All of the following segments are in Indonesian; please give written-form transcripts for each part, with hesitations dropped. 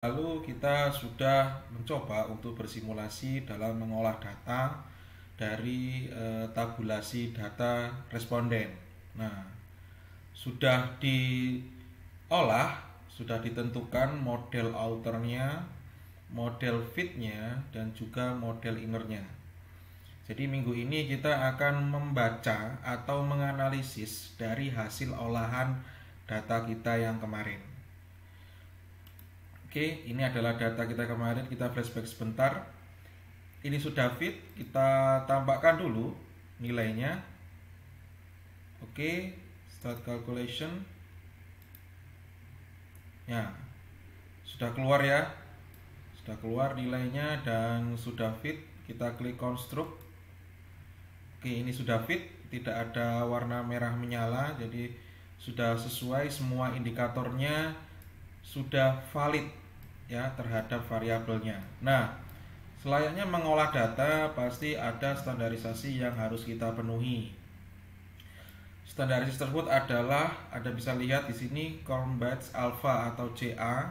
Lalu kita sudah mencoba untuk bersimulasi dalam mengolah data dari tabulasi data responden. Nah, sudah diolah, sudah ditentukan model outernya, model fitnya, dan juga model innernya. Jadi minggu ini kita akan membaca atau menganalisis dari hasil olahan data kita yang kemarin. Oke, ini adalah data kita kemarin, kita flashback sebentar. Ini sudah fit, kita tampakkan dulu nilainya. Oke, start calculation. Ya, sudah keluar ya. Sudah keluar nilainya dan sudah fit. Kita klik construct. Oke, ini sudah fit, tidak ada warna merah menyala, jadi sudah sesuai, semua indikatornya sudah valid ya terhadap variabelnya. Nah, selayaknya mengolah data pasti ada standarisasi yang harus kita penuhi. Standarisasi tersebut adalah, Anda bisa lihat di sini, Corn Batch Alpha atau CA,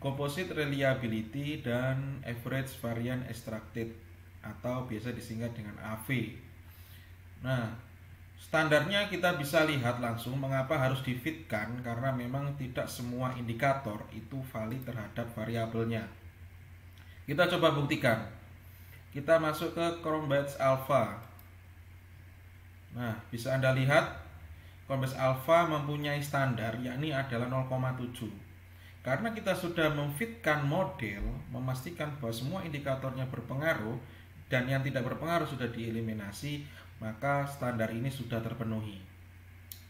Composite Reliability, dan Average Variance Extracted atau biasa disingkat dengan AV. Nah, standarnya kita bisa lihat langsung mengapa harus difitkan, karena memang tidak semua indikator itu valid terhadap variabelnya. Kita coba buktikan. Kita masuk ke Corn Batch Alpha. Nah, bisa Anda lihat Corn Batch Alpha mempunyai standar yakni adalah 0,7. Karena kita sudah memfitkan model, memastikan bahwa semua indikatornya berpengaruh dan yang tidak berpengaruh sudah dieliminasi, maka standar ini sudah terpenuhi.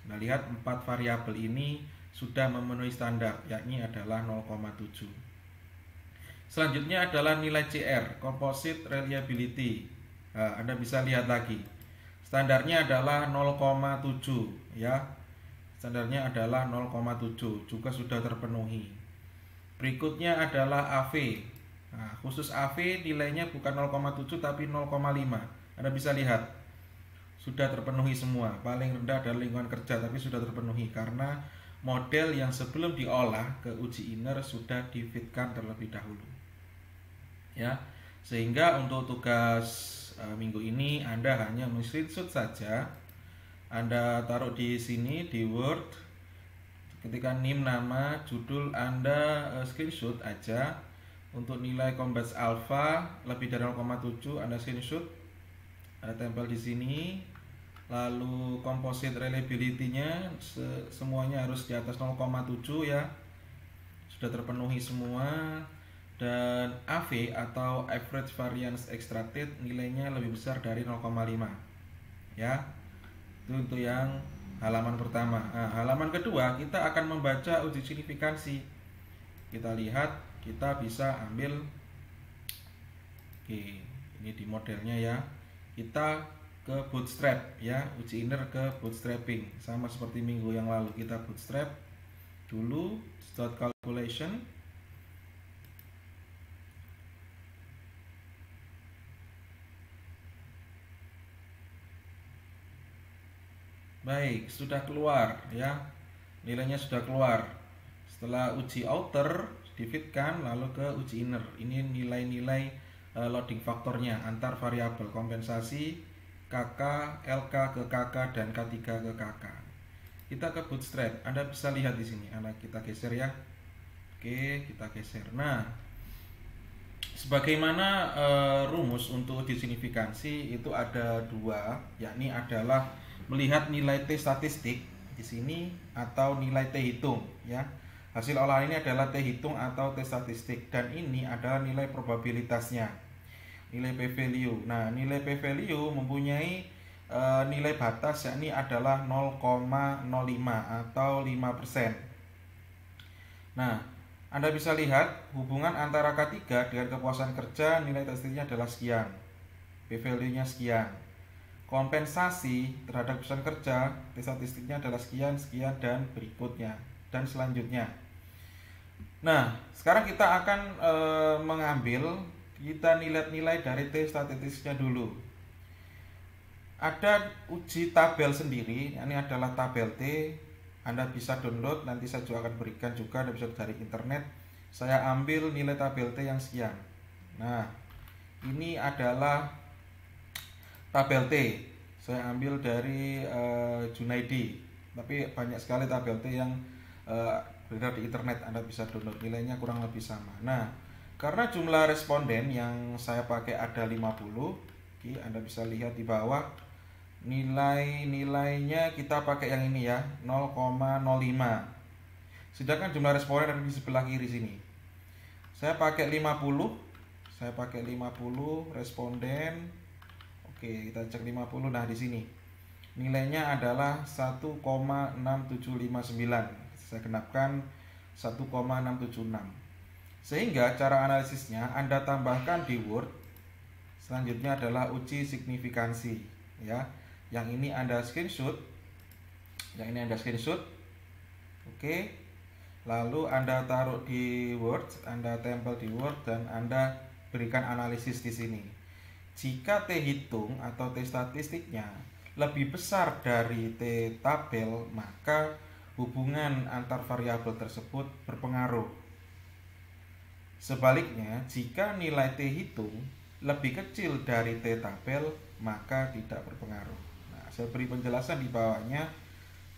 Nah, lihat 4 variabel ini sudah memenuhi standar, yakni adalah 0,7. Selanjutnya adalah nilai CR, Composite Reliability. Nah, Anda bisa lihat lagi. Standarnya adalah 0,7 ya. Standarnya adalah 0,7, juga sudah terpenuhi. Berikutnya adalah AV. Nah, khusus AV nilainya bukan 0,7 tapi 0,5. Anda bisa lihat sudah terpenuhi semua. Paling rendah adalah lingkungan kerja, tapi sudah terpenuhi karena model yang sebelum diolah ke uji inner sudah difitkan terlebih dahulu. Ya, sehingga untuk tugas minggu ini Anda hanya men-screenshot saja. Anda taruh di sini di Word. Ketika name, nama, judul Anda screenshot aja. Untuk nilai Corn Batch Alpha lebih dari 0,7 Anda screenshot. Anda tempel di sini. Lalu composite reliability-nya semuanya harus di atas 0,7 ya. Sudah terpenuhi semua. Dan AV atau average variance extracted nilainya lebih besar dari 0,5 ya. Itu untuk yang halaman pertama. Nah, halaman kedua kita akan membaca uji signifikansi. Kita lihat, kita bisa ambil. Oke, ini di modelnya ya. Kita ke bootstrap ya, uji inner ke bootstrapping. Sama seperti minggu yang lalu, kita bootstrap dulu, start calculation. Baik, sudah keluar ya. Nilainya sudah keluar. Setelah uji outer difitkan lalu ke uji inner. Ini nilai-nilai loading faktornya antar variabel kompensasi KK, LK ke KK, dan K3 ke KK. Kita ke bootstrap. Anda bisa lihat di sini. Kita geser ya. Oke, kita geser. Nah, sebagaimana rumus untuk uji signifikansi itu ada dua, yakni adalah melihat nilai T statistik di sini atau nilai T hitung ya. Hasil olahan ini adalah T hitung atau T statistik, dan ini adalah nilai probabilitasnya, nilai p-value. Nah, nilai p-value mempunyai nilai batas yakni adalah 0,05 atau 5%. Nah, Anda bisa lihat hubungan antara K3 dengan kepuasan kerja, nilai statistiknya adalah sekian, p-value-nya sekian. Kompensasi terhadap kepuasan kerja, T statistiknya adalah sekian, sekian, dan berikutnya, dan selanjutnya. Nah, sekarang kita akan mengambil, kita nilai-nilai dari T statistiknya dulu. Ada uji tabel sendiri, ini adalah tabel T. Anda bisa download, nanti saya juga akan berikan juga, Anda bisa cari internet. Saya ambil nilai tabel T yang sekian. Nah, ini adalah tabel T. Saya ambil dari Junaidi. Tapi banyak sekali tabel T yang beredar di internet. Anda bisa download, nilainya kurang lebih sama. Nah, karena jumlah responden yang saya pakai ada 50, Anda bisa lihat di bawah nilainya kita pakai yang ini ya, 0,05. Sedangkan jumlah responden ada di sebelah kiri sini. Saya pakai 50 responden. Oke, kita cek 50. Nah, di sini nilainya adalah 1,6759. Saya genapkan 1,676. Sehingga cara analisisnya Anda tambahkan di Word. Selanjutnya adalah uji signifikansi ya. Yang ini Anda screenshot. Oke. Lalu Anda taruh di Word, Anda tempel di Word dan Anda berikan analisis di sini. Jika T hitung atau T statistiknya lebih besar dari T tabel, maka hubungan antar variabel tersebut berpengaruh. Sebaliknya, jika nilai T hitung lebih kecil dari T tabel, maka tidak berpengaruh. Nah, saya beri penjelasan di bawahnya.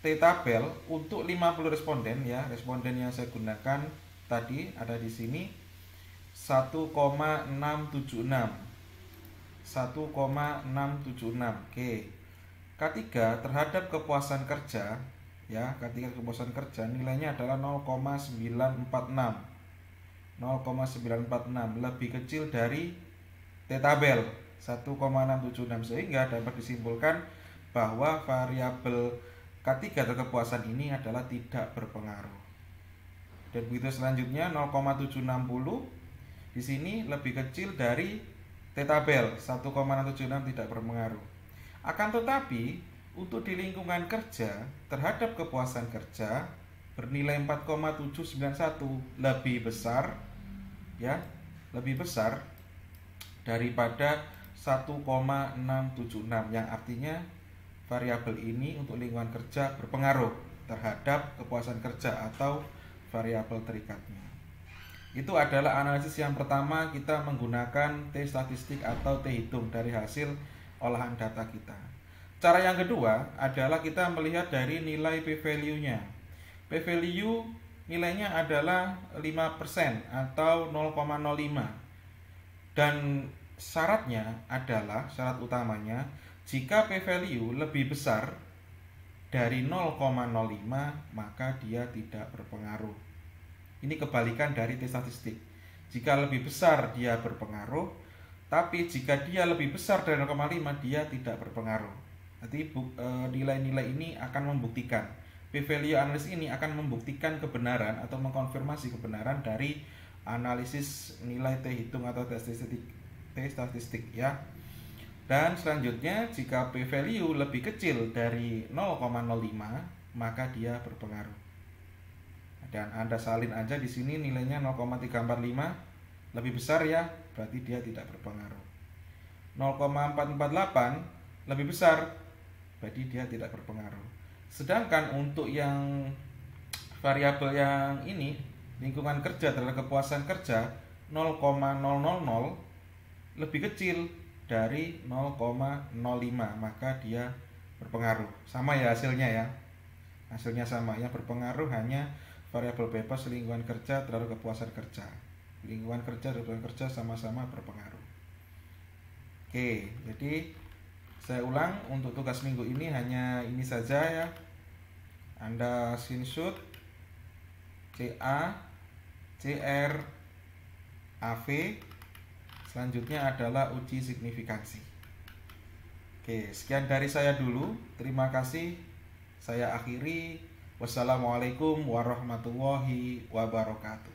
T tabel untuk 50 responden ya, responden yang saya gunakan tadi ada di sini 1,676. Oke. K3 terhadap kepuasan kerja ya, K3 kepuasan kerja nilainya adalah 0,946. 0,946 lebih kecil dari T tabel 1,676, sehingga dapat disimpulkan bahwa variabel K3 atau kepuasan ini adalah tidak berpengaruh. Dan begitu selanjutnya 0,760 di sini lebih kecil dari T tabel 1,676, tidak berpengaruh. Akan tetapi untuk di lingkungan kerja terhadap kepuasan kerja bernilai 4,791 lebih besar ya, lebih besar daripada 1,676, yang artinya variabel ini untuk lingkungan kerja berpengaruh terhadap kepuasan kerja atau variabel terikatnya. Itu adalah analisis yang pertama, kita menggunakan T statistik atau T hitung dari hasil olahan data kita. Cara yang kedua adalah kita melihat dari nilai p-value-nya. P-value nilainya adalah 5% atau 0,05. Dan syaratnya adalah, syarat utamanya, jika p-value lebih besar dari 0,05 maka dia tidak berpengaruh. Ini kebalikan dari T statistik. Jika lebih besar dia berpengaruh, tapi jika dia lebih besar dari 0,5 dia tidak berpengaruh. Nanti nilai-nilai ini akan membuktikan, p-value analisis ini akan membuktikan kebenaran atau mengkonfirmasi kebenaran dari analisis nilai T hitung atau T statistik ya. Dan selanjutnya, jika p-value lebih kecil dari 0,05 maka dia berpengaruh. Dan Anda salin aja di sini nilainya 0,345, lebih besar ya, berarti dia tidak berpengaruh. 0,448 lebih besar, berarti dia tidak berpengaruh. Sedangkan untuk yang variabel yang ini, lingkungan kerja terhadap kepuasan kerja 0,000 lebih kecil dari 0,05 maka dia berpengaruh. Sama ya hasilnya ya. Hasilnya sama, yang berpengaruh hanya variabel bebas lingkungan kerja terhadap kepuasan kerja. Lingkungan kerja dan kepuasan kerja sama-sama berpengaruh. Oke, jadi saya ulang, untuk tugas minggu ini hanya ini saja ya. Anda screenshot CA, CR, AV. Selanjutnya adalah uji signifikansi. Oke, sekian dari saya dulu. Terima kasih. Saya akhiri. Wassalamualaikum warahmatullahi wabarakatuh.